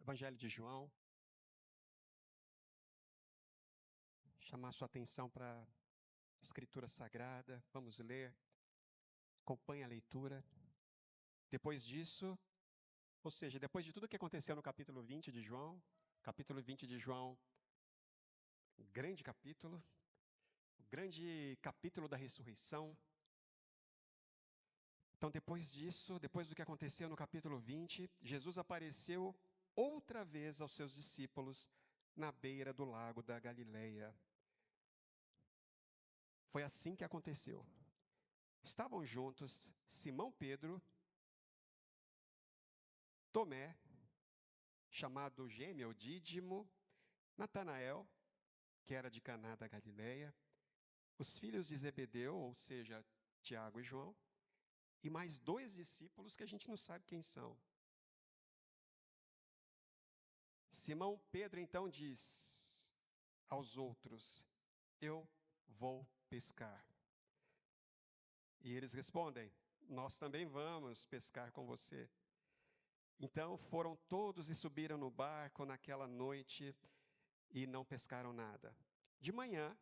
Evangelho de João. Chamar sua atenção para a Escritura Sagrada. Vamos ler. Acompanhe a leitura. Depois disso, ou seja, depois de tudo que aconteceu no capítulo 20 de João, capítulo 20 de João, um grande capítulo, o grande capítulo da ressurreição. Então, depois disso, depois do que aconteceu no capítulo 20, Jesus apareceu outra vez aos seus discípulos na beira do lago da Galileia. Foi assim que aconteceu. Estavam juntos Simão Pedro, Tomé, chamado Gêmeo, Dídimo, Natanael, que era de Caná da Galileia, os filhos de Zebedeu, ou seja, Tiago e João, e mais 2 discípulos que a gente não sabe quem são. Simão Pedro então diz aos outros: eu vou pescar. E eles respondem: nós também vamos pescar com você. Então foram todos e subiram no barco naquela noite e não pescaram nada. De manhã,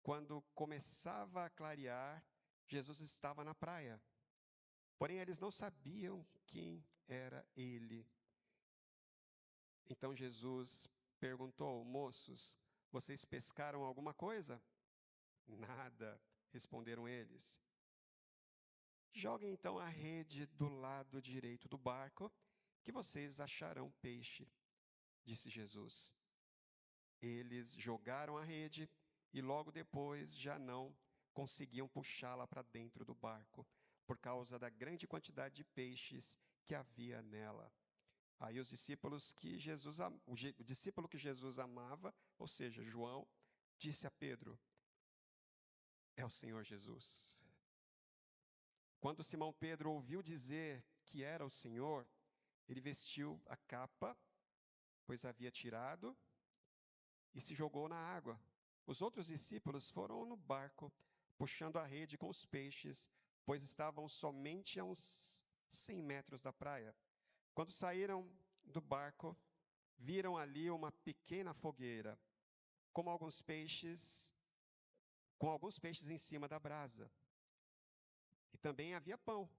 quando começava a clarear, Jesus estava na praia. Porém, eles não sabiam quem era ele. Então Jesus perguntou: moços, vocês pescaram alguma coisa? Nada, responderam eles. Joguem então a rede do lado direito do barco, que vocês acharão peixe, disse Jesus. Eles jogaram a rede e logo depois já não conseguiam puxá-la para dentro do barco, por causa da grande quantidade de peixes que havia nela. Aí o discípulo que Jesus amava, ou seja, João, disse a Pedro: é o Senhor Jesus. Quando Simão Pedro ouviu dizer que era o Senhor, ele vestiu a capa, pois havia tirado, e se jogou na água. Os outros discípulos foram no barco, puxando a rede com os peixes, pois estavam somente a uns 100 metros da praia. Quando saíram do barco, viram ali uma pequena fogueira, com alguns peixes em cima da brasa. E também havia pão.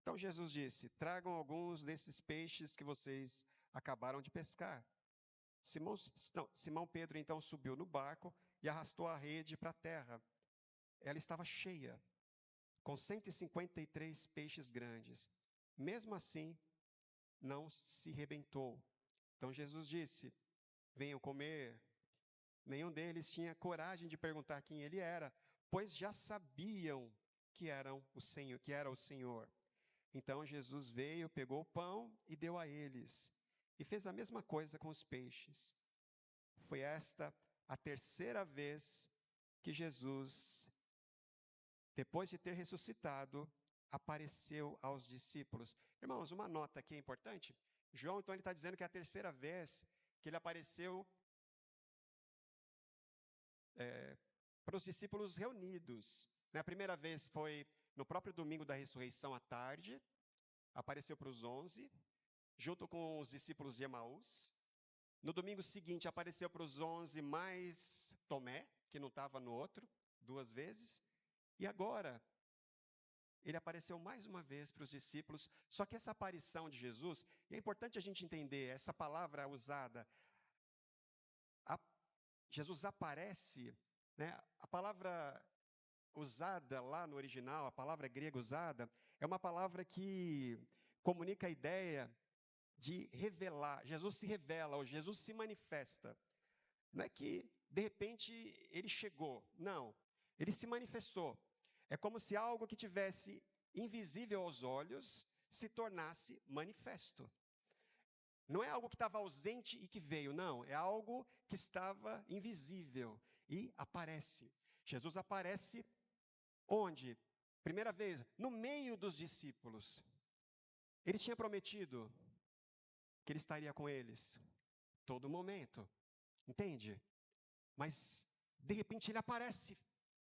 Então Jesus disse: tragam alguns desses peixes que vocês acabaram de pescar. Simão Pedro então subiu no barco e arrastou a rede para a terra. Ela estava cheia, com 153 peixes grandes. Mesmo assim, não se rebentou. Então Jesus disse: venham comer. Nenhum deles tinha coragem de perguntar quem ele era, pois já sabiam que era o Senhor. Então Jesus veio, pegou o pão e deu a eles, e fez a mesma coisa com os peixes. Foi esta a terceira vez que Jesus, depois de ter ressuscitado, apareceu aos discípulos. Irmãos, uma nota aqui importante. João, então, ele está dizendo que é a terceira vez que ele apareceu para os discípulos reunidos. A primeira vez foi no próprio domingo da ressurreição à tarde, apareceu para os 11, junto com os discípulos de Emaús. No domingo seguinte, apareceu para os 11 mais Tomé, que não estava no outro, 2 vezes. E agora, ele apareceu mais uma vez para os discípulos. Só que essa aparição de Jesus, e é importante a gente entender, essa palavra usada, Jesus aparece, né? A palavra usada lá no original, a palavra grega usada, é uma palavra que comunica a ideia de revelar. Jesus se revela, ou Jesus se manifesta. Não é que, de repente, ele chegou. Não, ele se manifestou. É como se algo que tivesse invisível aos olhos se tornasse manifesto. Não é algo que estava ausente e que veio, não. É algo que estava invisível e aparece. Jesus aparece onde? Primeira vez, no meio dos discípulos. Ele tinha prometido que ele estaria com eles todo momento. Entende? Mas, de repente, ele aparece.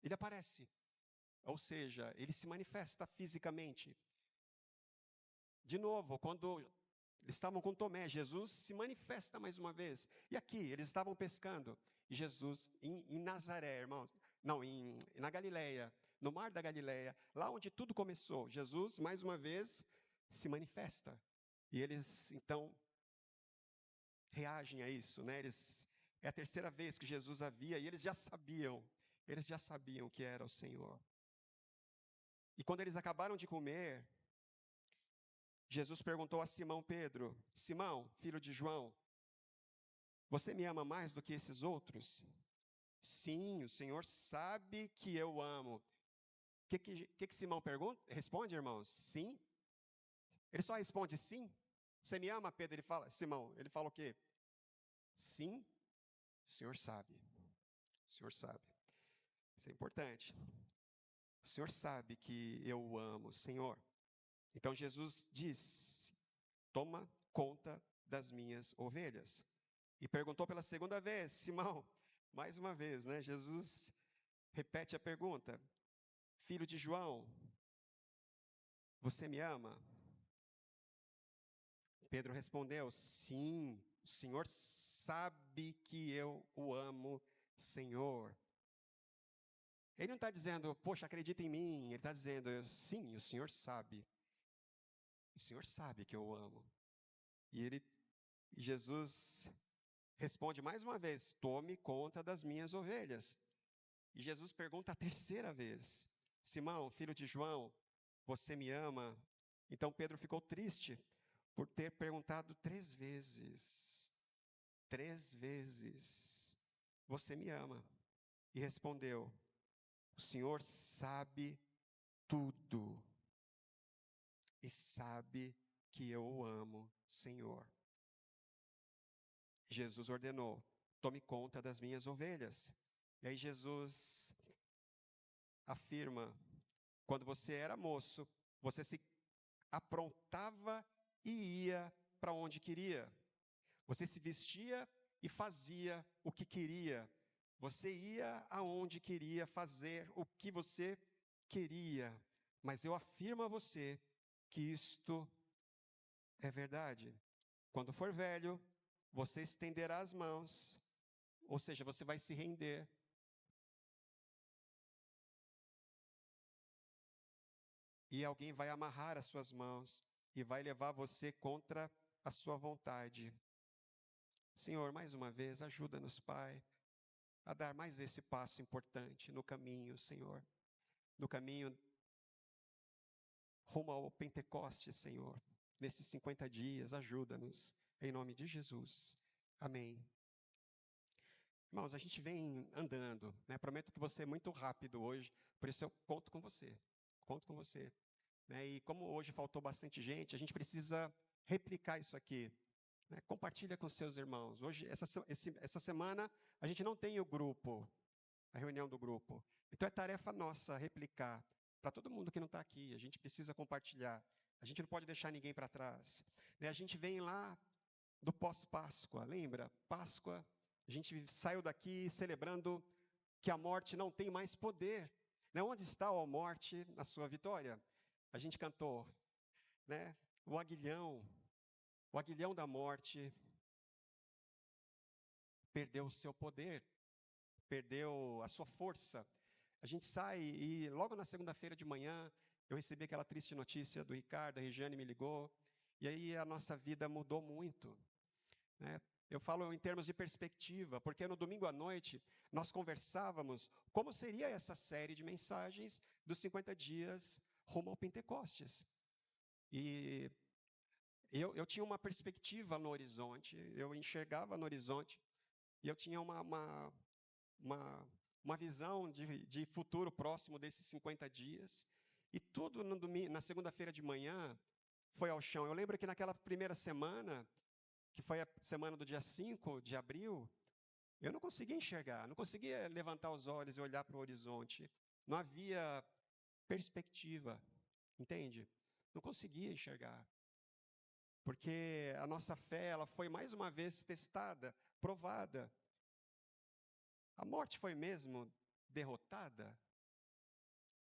Ele aparece. Ou seja, ele se manifesta fisicamente. De novo, quando Eles estavam com Tomé, Jesus se manifesta mais uma vez. E aqui, eles estavam pescando. E Jesus, em Nazaré, irmãos, não, na Galileia, no mar da Galileia, lá onde tudo começou, Jesus, mais uma vez, se manifesta. E eles, então, reagem a isso, né? É a terceira vez que Jesus havia, e eles já sabiam que era o Senhor. E quando eles acabaram de comer, Jesus perguntou a Simão Pedro: Simão, filho de João, você me ama mais do que esses outros? Sim, o Senhor sabe que eu amo. O que Simão responde, irmãos? Sim. Ele só responde sim. Você me ama, Pedro? Ele fala, Simão, ele fala o quê? Sim, o Senhor sabe. O Senhor sabe. Isso é importante. O Senhor sabe que eu o amo, Senhor. Então Jesus diz: toma conta das minhas ovelhas. E perguntou pela segunda vez, Simão, mais uma vez, né? Jesus repete a pergunta: filho de João, você me ama? Pedro respondeu: sim, o Senhor sabe que eu o amo, Senhor. Ele não está dizendo, poxa, acredita em mim. Ele está dizendo, sim, o Senhor sabe. O Senhor sabe que eu o amo. E Jesus responde mais uma vez: tome conta das minhas ovelhas. E Jesus pergunta a terceira vez: Simão, filho de João, você me ama? Então Pedro ficou triste por ter perguntado 3 vezes. 3 vezes. Você me ama? E respondeu: o Senhor sabe tudo. E sabe que eu o amo, Senhor. Jesus ordenou: tome conta das minhas ovelhas. E aí Jesus afirma: quando você era moço, você se aprontava e ia para onde queria. Você se vestia e fazia o que queria. Você ia aonde queria fazer o que você queria. Mas eu afirmo a você que isto é verdade. Quando for velho, você estenderá as mãos, ou seja, você vai se render. E alguém vai amarrar as suas mãos e vai levar você contra a sua vontade. Senhor, mais uma vez, ajuda-nos, Pai, a dar mais esse passo importante no caminho, Senhor. No caminho rumo ao Pentecostes, Senhor. Nesses 50 dias, ajuda-nos. Em nome de Jesus. Amém. Irmãos, a gente vem andando, né? Prometo que você é muito rápido hoje, por isso eu conto com você. Conto com você. Né? E como hoje faltou bastante gente, a gente precisa replicar isso aqui. Né? Compartilha com seus irmãos. Hoje, essa semana, a gente não tem o grupo, a reunião do grupo. Então é tarefa nossa replicar. Para todo mundo que não está aqui, a gente precisa compartilhar. A gente não pode deixar ninguém para trás. Né? A gente vem lá do pós-Páscoa, lembra? Páscoa, a gente saiu daqui celebrando que a morte não tem mais poder. Né? Onde está, ó morte, a sua vitória? A gente cantou, né? O aguilhão da morte perdeu o seu poder, perdeu a sua força. A gente sai e logo na segunda-feira de manhã eu recebi aquela triste notícia do Ricardo, a Regiane me ligou, e aí a nossa vida mudou muito. Né? Eu falo em termos de perspectiva, porque no domingo à noite nós conversávamos como seria essa série de mensagens dos 50 dias rumo ao Pentecostes. E eu tinha uma perspectiva no horizonte, eu enxergava no horizonte, e eu tinha uma visão de futuro próximo desses 50 dias, e tudo no domingo, na segunda-feira de manhã foi ao chão. Eu lembro que naquela primeira semana, que foi a semana do dia 5 de abril, eu não conseguia enxergar, não conseguia levantar os olhos e olhar para o horizonte. Não havia perspectiva, entende? Não conseguia enxergar. Porque a nossa fé, ela foi mais uma vez testada, provada. A morte foi mesmo derrotada?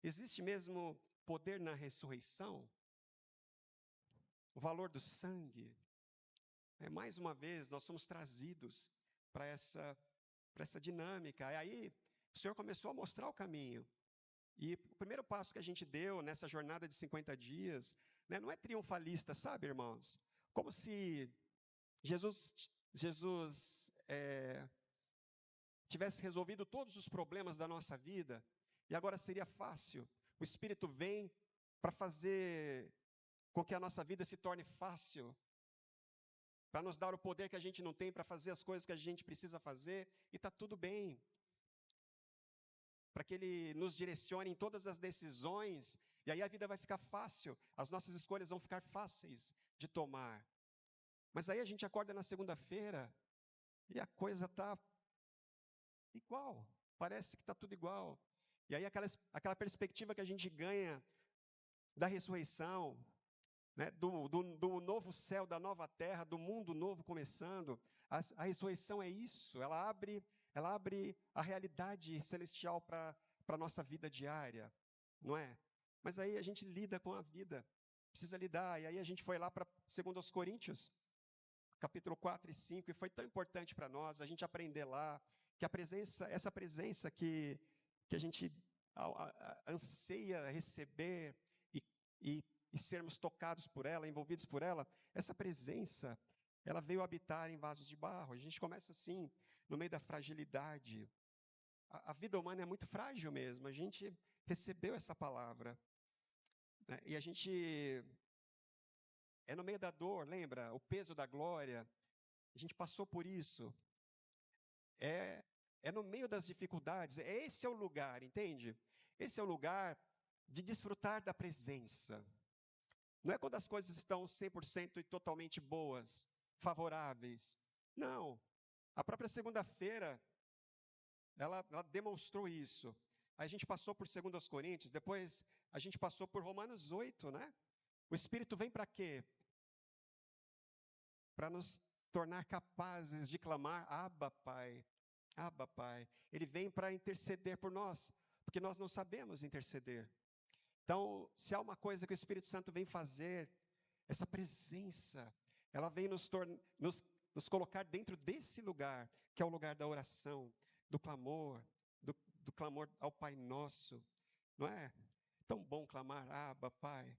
Existe mesmo poder na ressurreição? O valor do sangue? mais uma vez, nós somos trazidos para essa dinâmica. E aí, o Senhor começou a mostrar o caminho. E o primeiro passo que a gente deu nessa jornada de 50 dias, né, não é triunfalista, sabe, irmãos? Como se Jesus tivesse resolvido todos os problemas da nossa vida e agora seria fácil. O Espírito vem para fazer com que a nossa vida se torne fácil, para nos dar o poder que a gente não tem, para fazer as coisas que a gente precisa fazer, e está tudo bem. Para que Ele nos direcione em todas as decisões, e aí a vida vai ficar fácil, as nossas escolhas vão ficar fáceis de tomar. Mas aí a gente acorda na segunda-feira, e a coisa está igual, parece que está tudo igual. E aí aquela perspectiva que a gente ganha da ressurreição, né, do novo céu, da nova terra, do mundo novo começando, a ressurreição é isso, ela abre a realidade celestial para a nossa vida diária, não é? Mas aí a gente lida com a vida, precisa lidar, e aí a gente foi lá para 2 Coríntios, capítulo 4 e 5, e foi tão importante para nós, a gente aprender lá, que essa presença que a gente anseia receber e sermos tocados por ela, envolvidos por ela, essa presença, ela veio habitar em vasos de barro. A gente começa assim, no meio da fragilidade. A vida humana é muito frágil mesmo, a gente recebeu essa palavra, né? E a gente é no meio da dor, lembra? O peso da glória, a gente passou por isso. É no meio das dificuldades, esse é o lugar, entende? Esse é o lugar de desfrutar da presença. Não é quando as coisas estão 100% e totalmente boas, favoráveis. Não. A própria segunda-feira, ela demonstrou isso. A gente passou por 2 Coríntios, depois a gente passou por Romanos 8, né? O Espírito vem para quê? Para nos tornar capazes de clamar, Abba, Pai. Abba, Pai. Ele vem para interceder por nós, porque nós não sabemos interceder. Então, se há uma coisa que o Espírito Santo vem fazer, essa presença, ela vem nos colocar dentro desse lugar, que é o lugar da oração, do clamor ao Pai Nosso, não é? Tão bom clamar, Abba, Pai.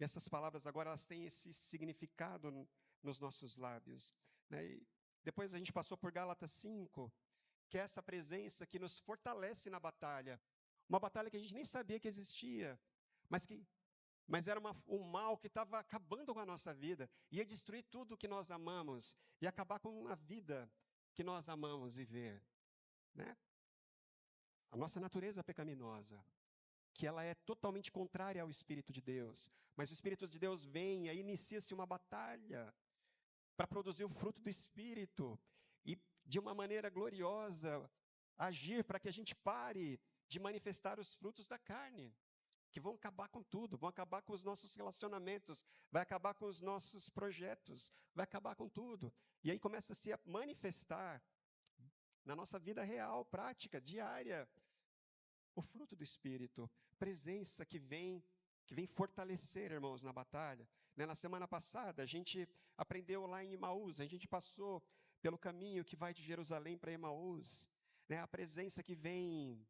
E essas palavras agora, elas têm esse significado nos nossos lábios, né? E depois a gente passou por Gálatas 5, que é essa presença que nos fortalece na batalha, uma batalha que a gente nem sabia que existia, mas era um mal que estava acabando com a nossa vida, ia destruir tudo que nós amamos, e acabar com a vida que nós amamos viver, né? A nossa natureza pecaminosa, que ela é totalmente contrária ao Espírito de Deus, mas o Espírito de Deus vem, aí inicia-se uma batalha para produzir o fruto do Espírito, e de uma maneira gloriosa, agir para que a gente pare de manifestar os frutos da carne, que vão acabar com tudo, vão acabar com os nossos relacionamentos, vai acabar com os nossos projetos, vai acabar com tudo. E aí começa a se manifestar na nossa vida real, prática, diária, o fruto do Espírito, presença que vem fortalecer, irmãos, na batalha. Né? Na semana passada, a gente aprendeu lá em Emaús, a gente passou pelo caminho que vai de Jerusalém para Emaús, né? A presença que vem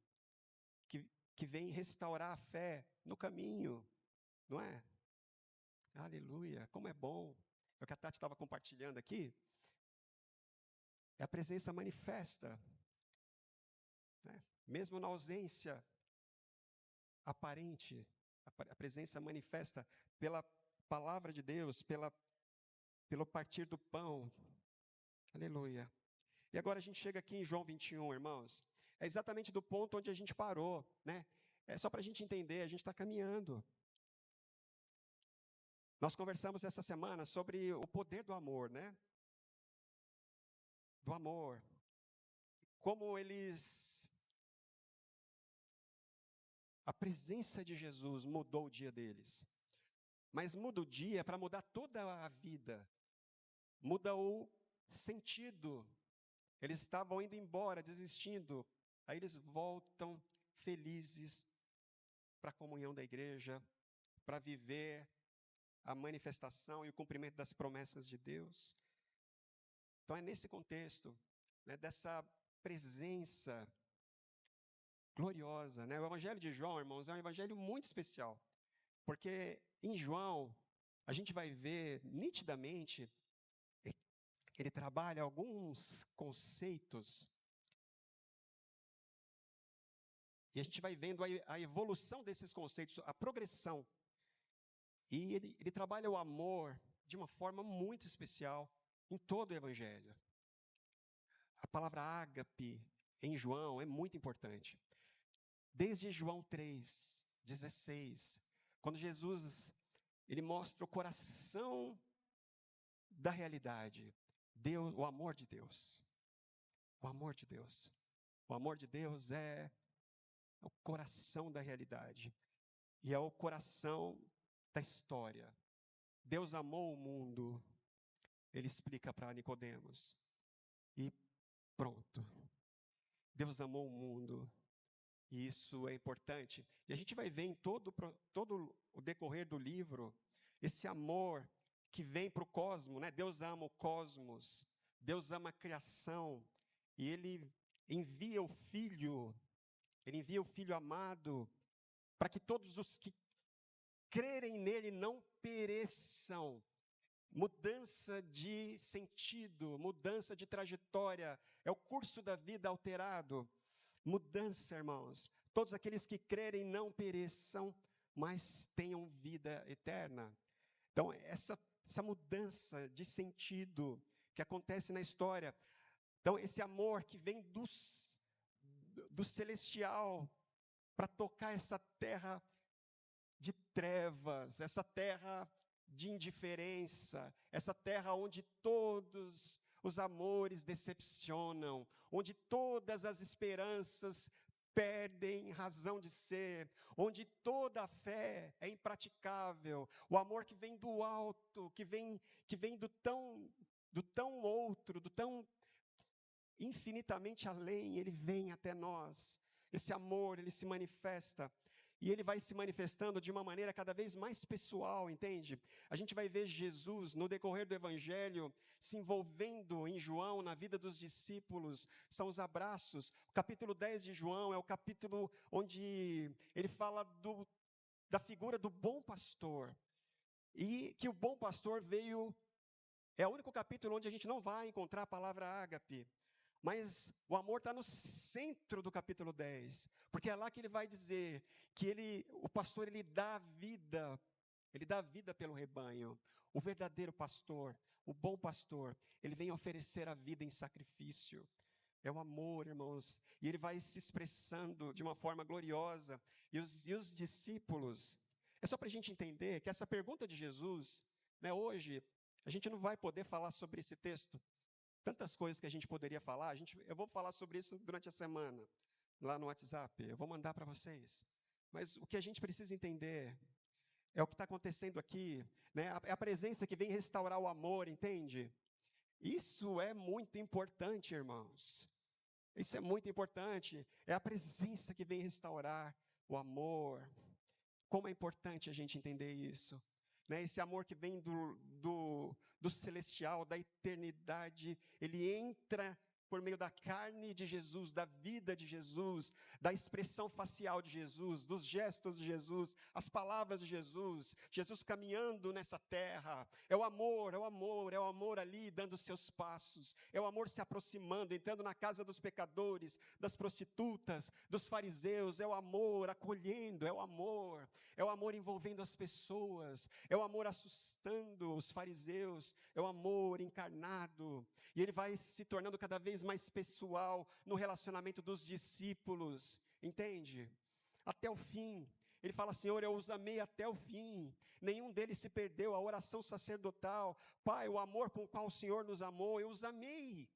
restaurar a fé no caminho, não é? Aleluia, como é bom. É o que a Tati estava compartilhando aqui. É a presença manifesta, né? Mesmo na ausência aparente, a presença manifesta pela palavra de Deus, pelo partir do pão. Aleluia. E agora a gente chega aqui em João 21, irmãos. É exatamente do ponto onde a gente parou, né? É só para a gente entender, a gente está caminhando. Nós conversamos essa semana sobre o poder do amor, né? Do amor. Como a presença de Jesus mudou o dia deles. Mas muda o dia para mudar toda a vida. Muda o sentido. Eles estavam indo embora, desistindo. Aí eles voltam felizes para a comunhão da igreja, para viver a manifestação e o cumprimento das promessas de Deus. Então é nesse contexto, né, dessa presença gloriosa, né? O Evangelho de João, irmãos, é um evangelho muito especial, porque em João a gente vai ver nitidamente, ele trabalha alguns conceitos, e a gente vai vendo a evolução desses conceitos, a progressão. E ele trabalha o amor de uma forma muito especial em todo o Evangelho. A palavra ágape em João é muito importante. Desde João 3:16, quando Jesus ele mostra o coração da realidade, Deus, o amor de Deus. O amor de Deus. O amor de Deus é o coração da realidade. E é o coração da história. Deus amou o mundo, ele explica para Nicodemos. E pronto. Deus amou o mundo. E isso é importante. E a gente vai ver em todo o decorrer do livro, esse amor que vem para o cosmos, né? Deus ama o cosmos, Deus ama a criação, e Ele envia o Filho amado, para que todos os que crerem nele não pereçam. Mudança de sentido, mudança de trajetória, é o curso da vida alterado. Mudança, irmãos. Todos aqueles que crerem não pereçam, mas tenham vida eterna. Então, essa mudança de sentido que acontece na história. Então, esse amor que vem do celestial para tocar essa terra de trevas, essa terra de indiferença, essa terra onde todos os amores decepcionam, onde todas as esperanças perdem razão de ser, onde toda a fé é impraticável, o amor que vem do alto, que vem do tão outro, do tão infinitamente além, ele vem até nós. Esse amor, ele se manifesta. E ele vai se manifestando de uma maneira cada vez mais pessoal, entende? A gente vai ver Jesus, no decorrer do Evangelho, se envolvendo em João, na vida dos discípulos, são os abraços. O capítulo 10 de João é o capítulo onde ele fala da figura do bom pastor. E que o bom pastor veio, é o único capítulo onde a gente não vai encontrar a palavra ágape. Mas o amor está no centro do capítulo 10, porque é lá que ele vai dizer que o pastor, ele dá vida pelo rebanho. O verdadeiro pastor, o bom pastor, ele vem oferecer a vida em sacrifício. É o amor, irmãos, e ele vai se expressando de uma forma gloriosa. E os discípulos, é só para a gente entender que essa pergunta de Jesus, né, hoje, a gente não vai poder falar sobre esse texto. Tantas coisas que a gente poderia falar, eu vou falar sobre isso durante a semana, lá no WhatsApp, eu vou mandar para vocês. Mas o que a gente precisa entender é o que está acontecendo aqui, né? É a presença que vem restaurar o amor, entende? Isso é muito importante, irmãos. Isso é muito importante. É a presença que vem restaurar o amor. Como é importante a gente entender isso. Né, esse amor que vem do celestial, da eternidade, ele entra por meio da carne de Jesus, da vida de Jesus, da expressão facial de Jesus, dos gestos de Jesus, as palavras de Jesus, Jesus caminhando nessa terra. É o amor, é o amor, é o amor ali dando seus passos, é o amor se aproximando, entrando na casa dos pecadores, das prostitutas, dos fariseus, é o amor acolhendo, é o amor envolvendo as pessoas, é o amor assustando os fariseus, é o amor encarnado, e ele vai se tornando cada vez mais pessoal no relacionamento dos discípulos, entende? Até o fim. Ele fala, Senhor, eu os amei até o fim, nenhum deles se perdeu, a oração sacerdotal, Pai, o amor com o qual o Senhor nos amou, eu os amei.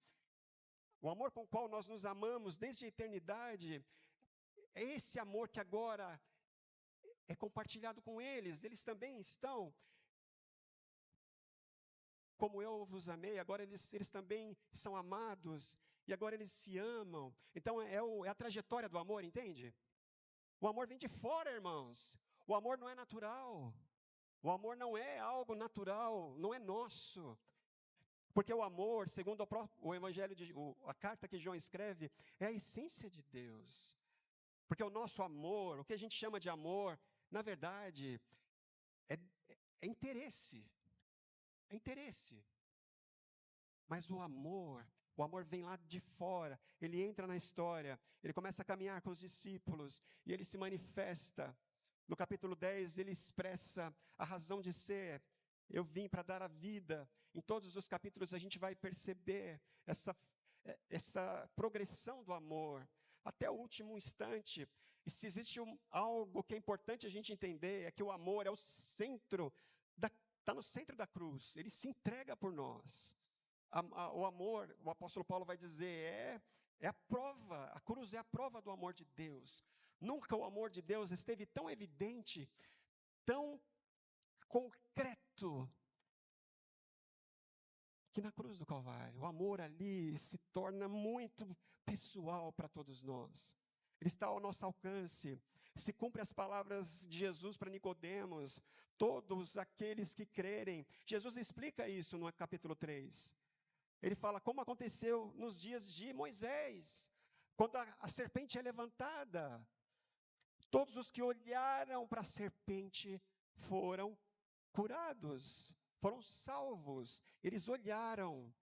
O amor com o qual nós nos amamos desde a eternidade, é esse amor que agora é compartilhado com eles, eles também estão, como eu vos amei, agora eles também são amados, e agora eles se amam. Então é a trajetória do amor, entende? O amor vem de fora, irmãos. O amor não é natural. O amor não é algo natural, não é nosso. Porque o amor, segundo o evangelho, a carta que João escreve, é a essência de Deus. Porque o nosso amor, o que a gente chama de amor, na verdade, é interesse. É interesse. Mas o amor vem lá de fora, ele entra na história, ele começa a caminhar com os discípulos, e ele se manifesta. No capítulo 10, ele expressa a razão de ser. Eu vim para dar a vida. Em todos os capítulos a gente vai perceber essa progressão do amor, até o último instante. E se existe algo que é importante a gente entender, é que o amor é o centro, está no centro da cruz, ele se entrega por nós. O amor, o apóstolo Paulo vai dizer, é a prova, a cruz é a prova do amor de Deus. Nunca o amor de Deus esteve tão evidente, tão concreto, que na cruz do Calvário. O amor ali se torna muito pessoal para todos nós. Ele está ao nosso alcance. Se cumpre as palavras de Jesus para Nicodemos, todos aqueles que crerem. Jesus explica isso no capítulo 3. Ele fala como aconteceu nos dias de Moisés, quando a serpente é levantada. Todos os que olharam para a serpente foram curados, foram salvos. Eles olharam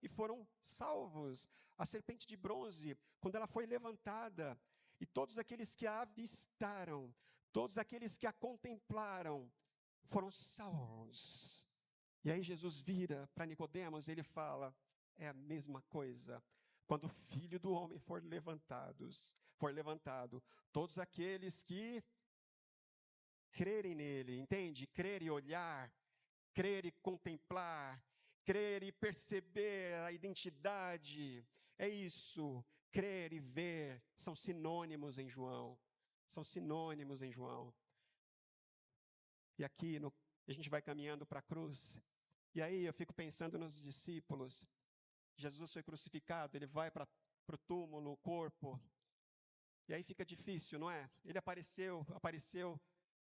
e foram salvos. A serpente de bronze, quando ela foi levantada, e todos aqueles que a avistaram, todos aqueles que a contemplaram, foram salvos. E aí Jesus vira para Nicodemos e ele fala, é a mesma coisa. Quando o Filho do Homem for levantado, todos aqueles que crerem nele, entende? Crer e olhar, crer e contemplar, crer e perceber a identidade, é isso, crer e ver, são sinônimos em João, E aqui a gente vai caminhando para a cruz, e aí eu fico pensando nos discípulos. Jesus foi crucificado, ele vai para o túmulo, o corpo, e aí fica difícil, não é? Ele apareceu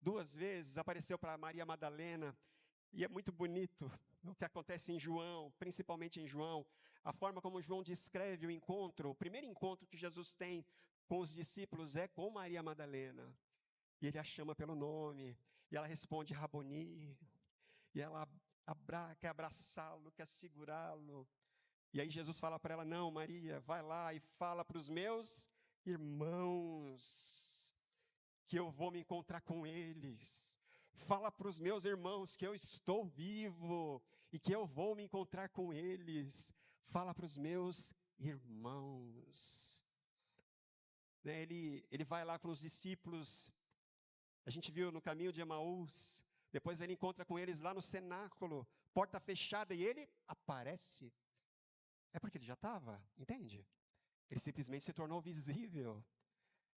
2 vezes, apareceu para Maria Madalena, e é muito bonito o que acontece em João, principalmente em João, a forma como João descreve o encontro, o primeiro encontro que Jesus tem com os discípulos é com Maria Madalena, e ele a chama pelo nome, e ela responde Raboni, e ela quer abraçá-lo, quer segurá-lo, e aí Jesus fala para ela, não Maria, vai lá e fala para os meus irmãos, que eu vou me encontrar com eles. Fala para os meus irmãos que eu estou vivo e que eu vou me encontrar com eles. Fala para os meus irmãos. Ele vai lá com os discípulos. A gente viu no caminho de Emaús. Depois ele encontra com eles lá no cenáculo, porta fechada, e ele aparece. É porque ele já estava, entende? Ele simplesmente se tornou visível.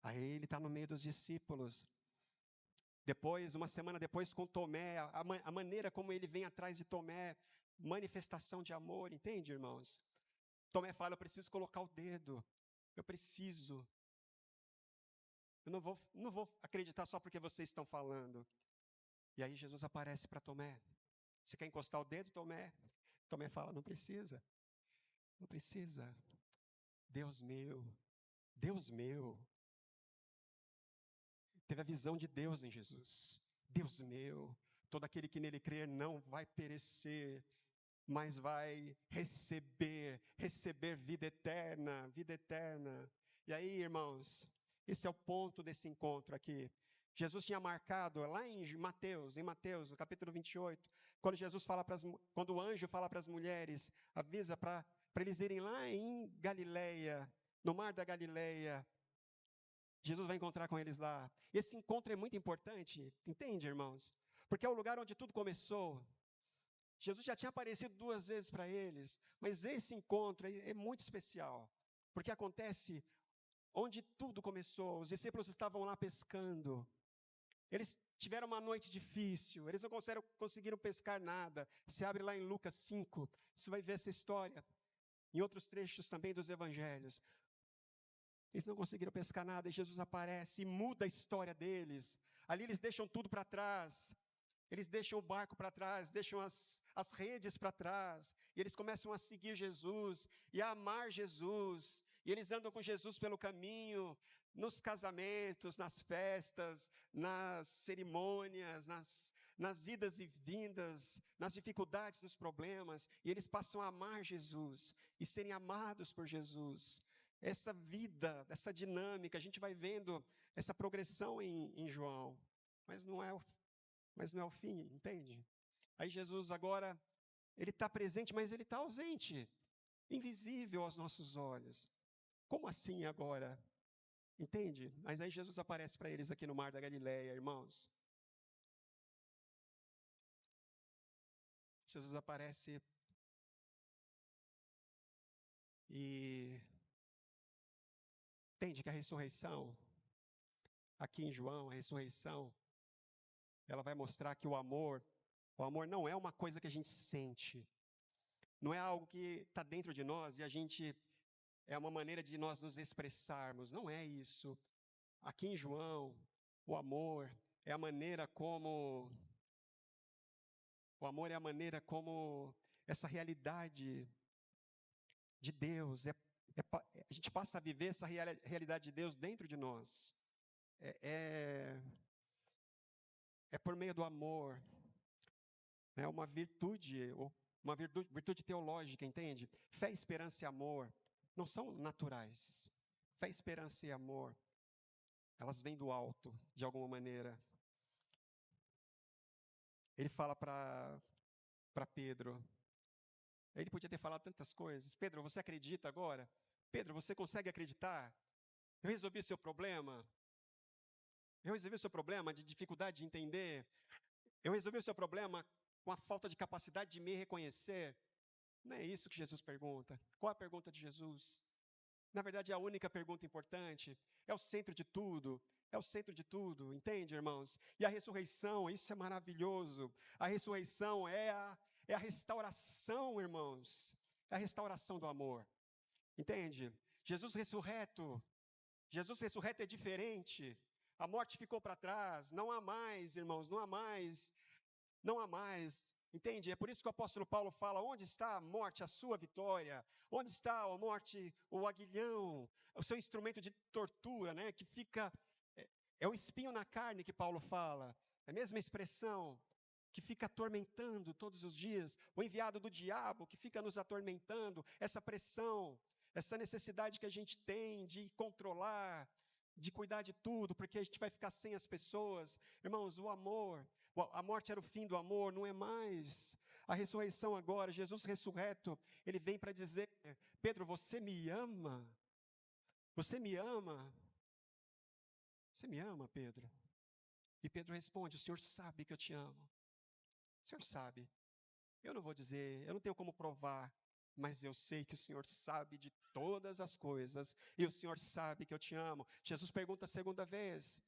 Aí ele está no meio dos discípulos. Depois, uma semana depois, com Tomé, a maneira como ele vem atrás de Tomé, manifestação de amor, entende, irmãos? Tomé fala, eu preciso colocar o dedo, eu preciso. Eu não vou acreditar só porque vocês estão falando. E aí Jesus aparece para Tomé. Você quer encostar o dedo, Tomé? Tomé fala, não precisa. Não precisa. Deus meu. Teve a visão de Deus em Jesus. Deus meu, todo aquele que nele crer não vai perecer, mas vai receber vida eterna. E aí, irmãos, esse é o ponto desse encontro aqui. Jesus tinha marcado lá em Mateus, no capítulo 28, quando o anjo fala para as mulheres, avisa para eles irem lá em Galileia, no mar da Galileia. Jesus vai encontrar com eles lá. Esse encontro é muito importante, entende, irmãos? Porque é o lugar onde tudo começou. Jesus já tinha aparecido 2 vezes para eles, mas esse encontro é muito especial, porque acontece onde tudo começou. Os discípulos estavam lá pescando. Eles tiveram uma noite difícil, eles não conseguiram pescar nada. Você abre lá em Lucas 5, você vai ver essa história. Em outros trechos também dos evangelhos. Eles não conseguiram pescar nada e Jesus aparece e muda a história deles. Ali eles deixam tudo para trás. Eles deixam o barco para trás, deixam as redes para trás, e eles começam a seguir Jesus e a amar Jesus, e eles andam com Jesus pelo caminho, nos casamentos, nas festas, nas cerimônias, nas idas e vindas, nas dificuldades, nos problemas, e eles passam a amar Jesus e serem amados por Jesus. Essa vida, essa dinâmica, a gente vai vendo essa progressão em João, mas não é o fim, entende? Aí Jesus agora, ele está presente, mas ele está ausente, invisível aos nossos olhos. Como assim agora? Entende? Mas aí Jesus aparece para eles aqui no Mar da Galileia, irmãos. Jesus aparece e entende que a ressurreição, aqui em João, a ressurreição, ela vai mostrar que o amor não é uma coisa que a gente sente, não é algo que está dentro de nós e a gente, é uma maneira de nós nos expressarmos, não é isso. Aqui em João, o amor é a maneira como essa realidade de Deus, a gente passa a viver essa realidade de Deus dentro de nós. É por meio do amor, é uma virtude teológica, entende? Fé, esperança e amor não são naturais. Fé, esperança e amor, elas vêm do alto, de alguma maneira. Ele fala para Pedro, ele podia ter falado tantas coisas. Pedro, você acredita agora? Pedro, você consegue acreditar? Eu resolvi seu problema. Eu resolvi o seu problema de dificuldade de entender. Eu resolvi o seu problema com a falta de capacidade de me reconhecer. Não é isso que Jesus pergunta. Qual a pergunta de Jesus? Na verdade, é a única pergunta importante. É o centro de tudo. É o centro de tudo, entende, irmãos? E a ressurreição, isso é maravilhoso. A ressurreição é a restauração, irmãos. É a restauração do amor. Entende? Jesus ressurreto é diferente. A morte ficou para trás. Não há mais, irmãos, não há mais. Não há mais. Entende? É por isso que o apóstolo Paulo fala: onde está a morte, a sua vitória? Onde está a morte, o aguilhão, o seu instrumento de tortura, né? Que fica, é o espinho na carne que Paulo fala, a mesma expressão, que fica atormentando todos os dias, o enviado do diabo que fica nos atormentando, essa pressão, essa necessidade que a gente tem de controlar, de cuidar de tudo, porque a gente vai ficar sem as pessoas. Irmãos, o amor, a morte era o fim do amor, não é mais. A ressurreição agora, Jesus ressurreto, ele vem para dizer: Pedro, você me ama? Você me ama? Você me ama, Pedro? E Pedro responde: o Senhor sabe que eu te amo. O Senhor sabe. Eu não vou dizer, eu não tenho como provar, mas eu sei que o Senhor sabe de todas as coisas, e o Senhor sabe que eu te amo. Jesus pergunta a segunda vez: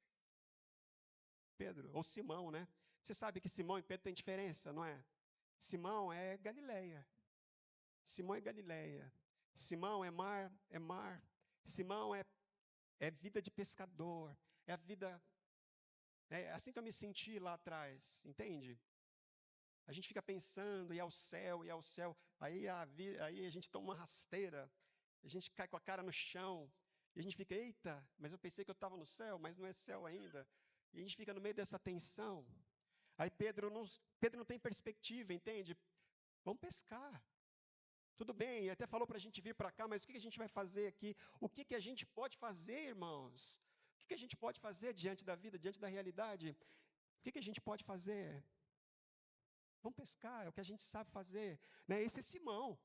Pedro, ou Simão, né? Você sabe que Simão e Pedro têm diferença, não é? Simão é Galileia. Simão é Galileia. Simão é mar. Simão é vida de pescador. É a vida. É assim que eu me senti lá atrás, entende? A gente fica pensando, e ao céu, aí a gente toma uma rasteira, a gente cai com a cara no chão, e a gente fica: eita, mas eu pensei que eu estava no céu, mas não é céu ainda. E a gente fica no meio dessa tensão. Aí Pedro não tem perspectiva, entende? Vamos pescar. Tudo bem, ele até falou para a gente vir para cá, mas o que a gente vai fazer aqui? O que a gente pode fazer, irmãos? O que a gente pode fazer diante da vida, diante da realidade? O que a gente pode fazer? Vamos pescar, é o que a gente sabe fazer. Né? Esse é Simão.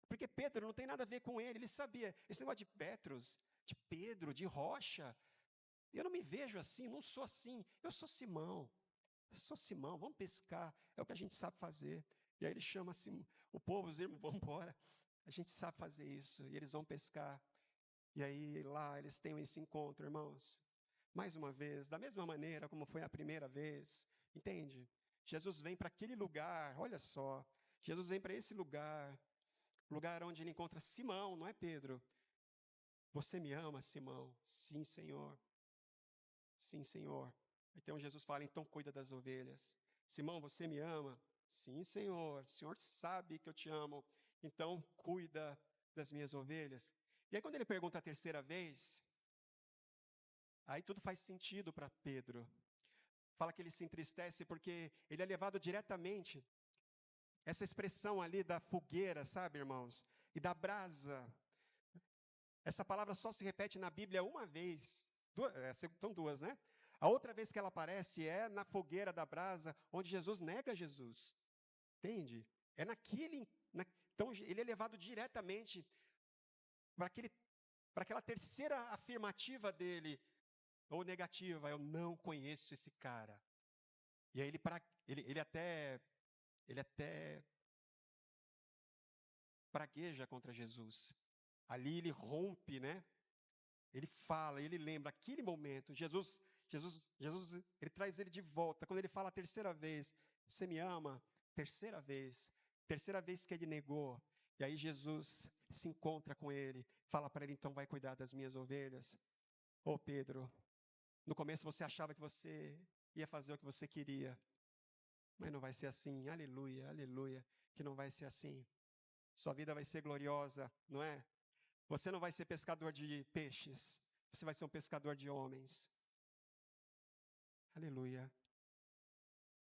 Porque Pedro não tem nada a ver com ele sabia. Esse negócio de Petros, de Pedro, de rocha, eu não me vejo assim, não sou assim. Eu sou Simão, vamos pescar, é o que a gente sabe fazer. E aí ele chama assim, o povo, os irmãos, vamos embora. A gente sabe fazer isso, e eles vão pescar. E aí lá eles têm esse encontro, irmãos. Mais uma vez, da mesma maneira como foi a primeira vez, entende? Jesus vem para aquele lugar, olha só, Jesus vem para esse lugar onde ele encontra Simão, não é Pedro. Você me ama, Simão? Sim, Senhor. Sim, Senhor. Então Jesus fala, então cuida das ovelhas. Simão, você me ama? Sim, Senhor. O Senhor sabe que eu te amo. Então cuida das minhas ovelhas. E aí quando ele pergunta a terceira vez, aí tudo faz sentido para Pedro. Fala que ele se entristece porque ele é levado diretamente. Essa expressão ali da fogueira, sabe, irmãos? E da brasa. Essa palavra só se repete na Bíblia uma vez. São duas, né? A outra vez que ela aparece é na fogueira da brasa, onde Jesus nega Jesus. Entende? É então, ele é levado diretamente para aquela terceira afirmativa dele, ou negativa, eu não conheço esse cara. E aí ele até pragueja contra Jesus. Ali ele rompe, né? Ele fala, ele lembra aquele momento. Jesus, ele traz ele de volta. Quando ele fala a terceira vez, você me ama? Terceira vez que ele negou. E aí Jesus se encontra com ele, fala para ele, então vai cuidar das minhas ovelhas. Ô Pedro, no começo você achava que você ia fazer o que você queria, mas não vai ser assim. Aleluia, aleluia, que não vai ser assim. Sua vida vai ser gloriosa, não é? Você não vai ser pescador de peixes, você vai ser um pescador de homens. Aleluia.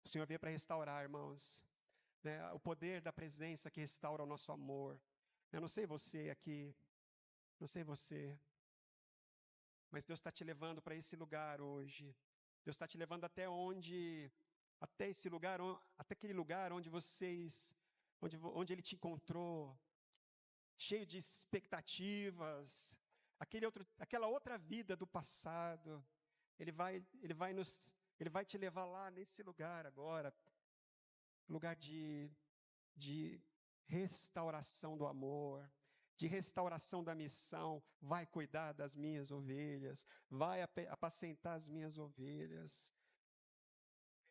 O Senhor veio para restaurar, irmãos, né? O poder da presença que restaura o nosso amor. Eu não sei você aqui, não sei você, mas Deus está te levando para esse lugar hoje. Deus está te levando até esse lugar, até aquele lugar onde onde Ele te encontrou, cheio de expectativas, aquela outra vida do passado. Ele vai te levar lá nesse lugar agora, lugar de restauração do amor, de restauração da missão. Vai cuidar das minhas ovelhas, vai apacentar as minhas ovelhas.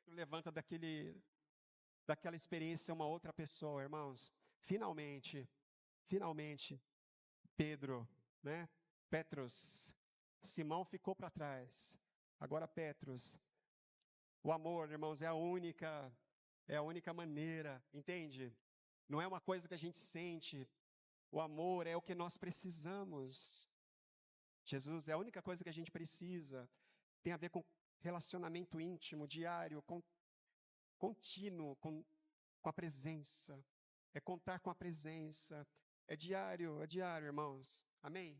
Levanta daquela experiência uma outra pessoa, irmãos. Finalmente, Pedro, né? Petros, Simão ficou para trás. Agora Petros. O amor, irmãos, é a única maneira, entende? Não é uma coisa que a gente sente. O amor é o que nós precisamos. Jesus é a única coisa que a gente precisa. Tem a ver com relacionamento íntimo, diário, contínuo, com a presença. É contar com a presença. É diário, irmãos. Amém?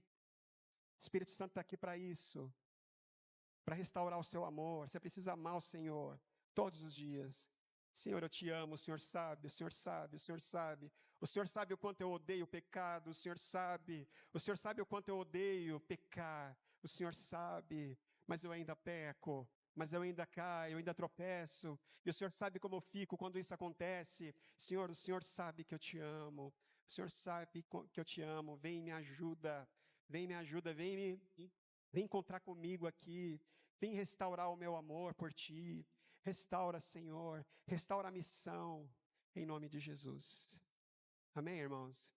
O Espírito Santo está aqui para isso, para restaurar o seu amor. Você precisa amar o Senhor todos os dias. Senhor, eu te amo, o Senhor sabe, o Senhor sabe, o Senhor sabe. O Senhor sabe o quanto eu odeio o pecado, o Senhor sabe o quanto eu odeio pecar, o Senhor sabe, mas eu ainda peco, mas eu ainda caio, eu ainda tropeço, e o Senhor sabe como eu fico quando isso acontece. Senhor, o Senhor sabe que eu te amo, o Senhor sabe que eu te amo, vem me ajuda, vem encontrar comigo aqui, vem restaurar o meu amor por ti. Restaura, Senhor, restaura a missão, em nome de Jesus. Amém, irmãos?